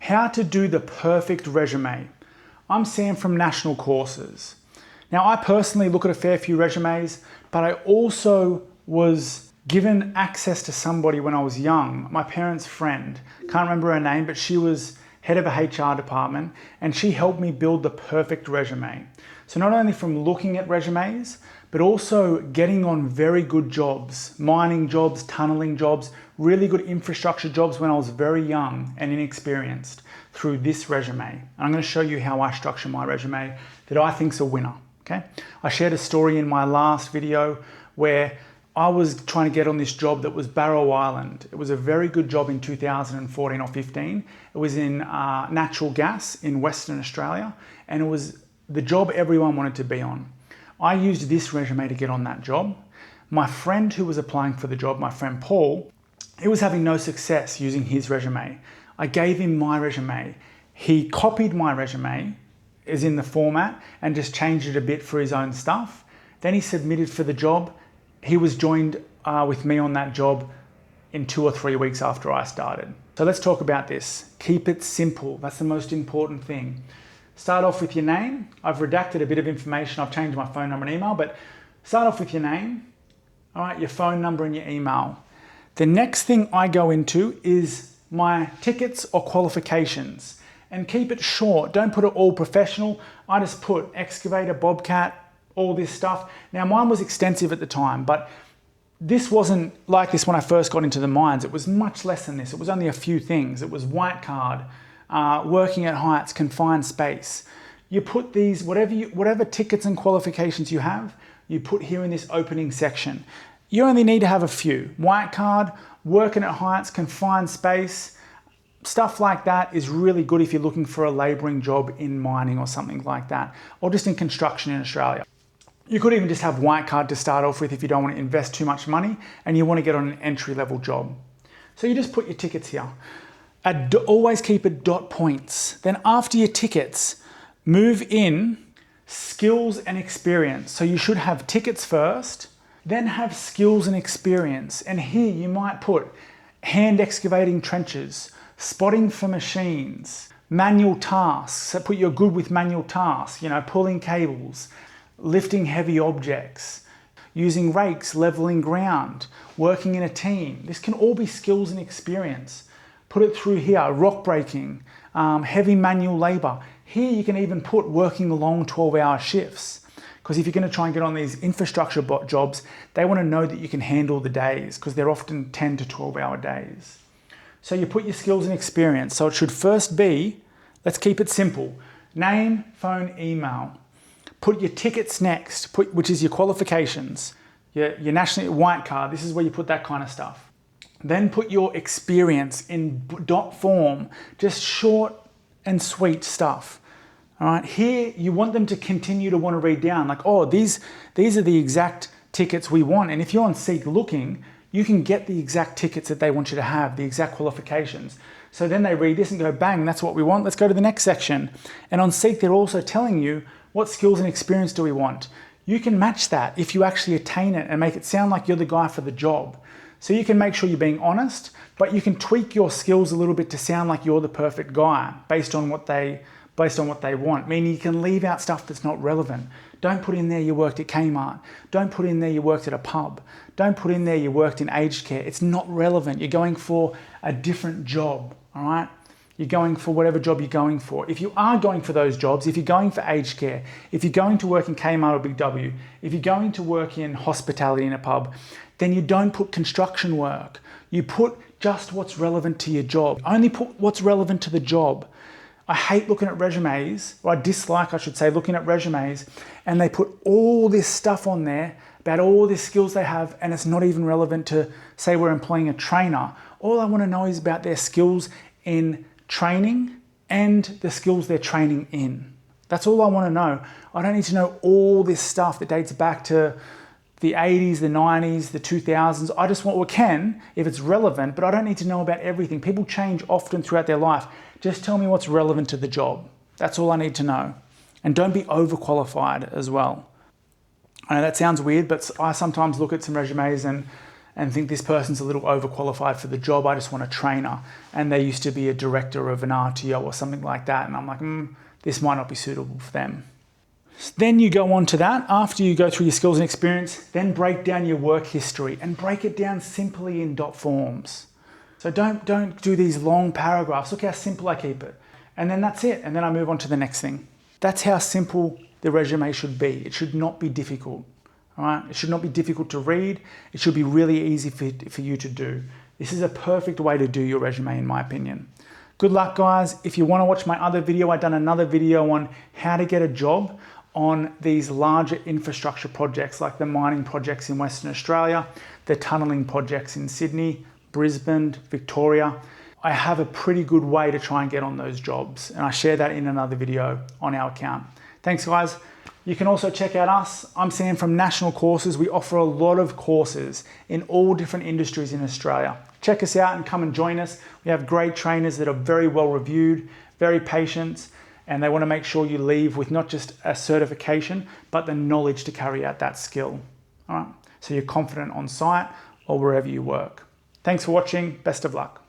How to do the perfect resume. I'm Sam from National Courses. Now, I personally look at a fair few resumes, but I also was given access to somebody when I was young, my parents' friend. Can't remember her name, but she was head of a HR department, and she helped me build the perfect resume. So not only from looking at resumes, but also getting on very good jobs, mining jobs, tunneling jobs, really good infrastructure jobs when I was very young and inexperienced through this resume. And I'm going to show you how I structure my resume that I think's a winner. Okay? I shared a story in my last video where I was trying to get on this job that was Barrow Island. It was a very good job in 2014 or 15. It was in natural gas in Western Australia, and it was the job everyone wanted to be on. I used this resume to get on that job. My friend who was applying for the job, my friend Paul, he was having no success using his resume. I gave him my resume. He copied my resume, as in the format, and just changed it a bit for his own stuff. Then he submitted for the job. He was joined with me on that job in 2 or 3 weeks after I started. So let's talk about this. Keep it simple. That's the most important thing. Start off with your name. I've redacted a bit of information. I've changed my phone number and email, but start off with your name, all right, your phone number and your email. The next thing I go into is my tickets or qualifications, and keep it short. Don't put it all professional. I just put excavator, bobcat, all this stuff. Now mine was extensive at the time, but this wasn't like this when I first got into the mines. It was much less than this. It was only a few things. It was white card, working at heights, confined space. You put these, whatever tickets and qualifications you have, you put here in this opening section. You only need to have a few. White card, working at heights, confined space, stuff like that is really good if you're looking for a labouring job in mining or something like that, or just in construction in Australia. You could even just have white card to start off with if you don't want to invest too much money and you want to get on an entry-level job. So you just put your tickets here. Always keep it dot points. Then after your tickets, move in skills and experience. So you should have tickets first, then have skills and experience. And here you might put hand excavating trenches, spotting for machines, manual tasks. So put you're good with manual tasks, pulling cables, lifting heavy objects, using rakes, leveling ground, working in a team. This can all be skills and experience. Put it through here, rock breaking, heavy manual labor. Here you can even put working long 12-hour shifts. Because if you're going to try and get on these infrastructure jobs, they want to know that you can handle the days because they're often 10 to 12-hour days. So you put your skills and experience. So it should first be, let's keep it simple, name, phone, email. Put your tickets next, which is your qualifications, your national white card. This is where you put that kind of stuff. Then put your experience in dot form, just short and sweet stuff. All right, here you want them to continue to want to read down like, oh, these are the exact tickets we want. And if you're on Seek looking, you can get the exact tickets that they want you to have, the exact qualifications. So then they read this and go, bang, that's what we want. Let's go to the next section. And on Seek, they're also telling you what skills and experience do we want. You can match that if you actually attain it and make it sound like you're the guy for the job. So you can make sure you're being honest, but you can tweak your skills a little bit to sound like you're the perfect guy based on what they want. Meaning you can leave out stuff that's not relevant. Don't put in there you worked at Kmart. Don't put in there you worked at a pub. Don't put in there you worked in aged care. It's not relevant. You're going for a different job, all right? You're going for whatever job you're going for. If you are going for those jobs, if you're going for aged care, if you're going to work in Kmart or Big W, if you're going to work in hospitality in a pub, then you don't put construction work. You put just what's relevant to your job. Only put what's relevant to the job. I hate looking at resumes, or I dislike, I should say, looking at resumes, and they put all this stuff on there about all the skills they have, and it's not even relevant to, say, we're employing a trainer. All I want to know is about their skills in training and the skills they're training in. That's all I want to know. I don't need to know all this stuff that dates back to the 80s, the 90s, the 2000s. I just want, or can, if it's relevant, but I don't need to know about everything. People change often throughout their life. Just tell me what's relevant to the job. That's all I need to know. And don't be overqualified as well. I know that sounds weird, but I sometimes look at some resumes and and think this person's a little overqualified for the job. I just want a trainer. And they used to be a director of an RTO or something like that. And I'm like, this might not be suitable for them. Then you go on to that. After you go through your skills and experience, then break down your work history and break it down simply in dot forms. So don't do these long paragraphs. Look how simple I keep it. And then that's it. And then I move on to the next thing. That's how simple the resume should be. It should not be difficult. All right? It should not be difficult to read. It should be really easy for you to do. This is a perfect way to do your resume, in my opinion. Good luck, guys. If you want to watch my other video, I've done another video on how to get a job on these larger infrastructure projects like the mining projects in Western Australia, the tunnelling projects in Sydney, Brisbane, Victoria. I have a pretty good way to try and get on those jobs, and I share that in another video on our account. Thanks, guys. You can also check out us. I'm Sam from National Courses. We offer a lot of courses in all different industries in Australia. Check us out and come and join us. We have great trainers that are very well reviewed, very patient, and they want to make sure you leave with not just a certification, but the knowledge to carry out that skill. All right, so you're confident on site or wherever you work. Thanks for watching. Best of luck.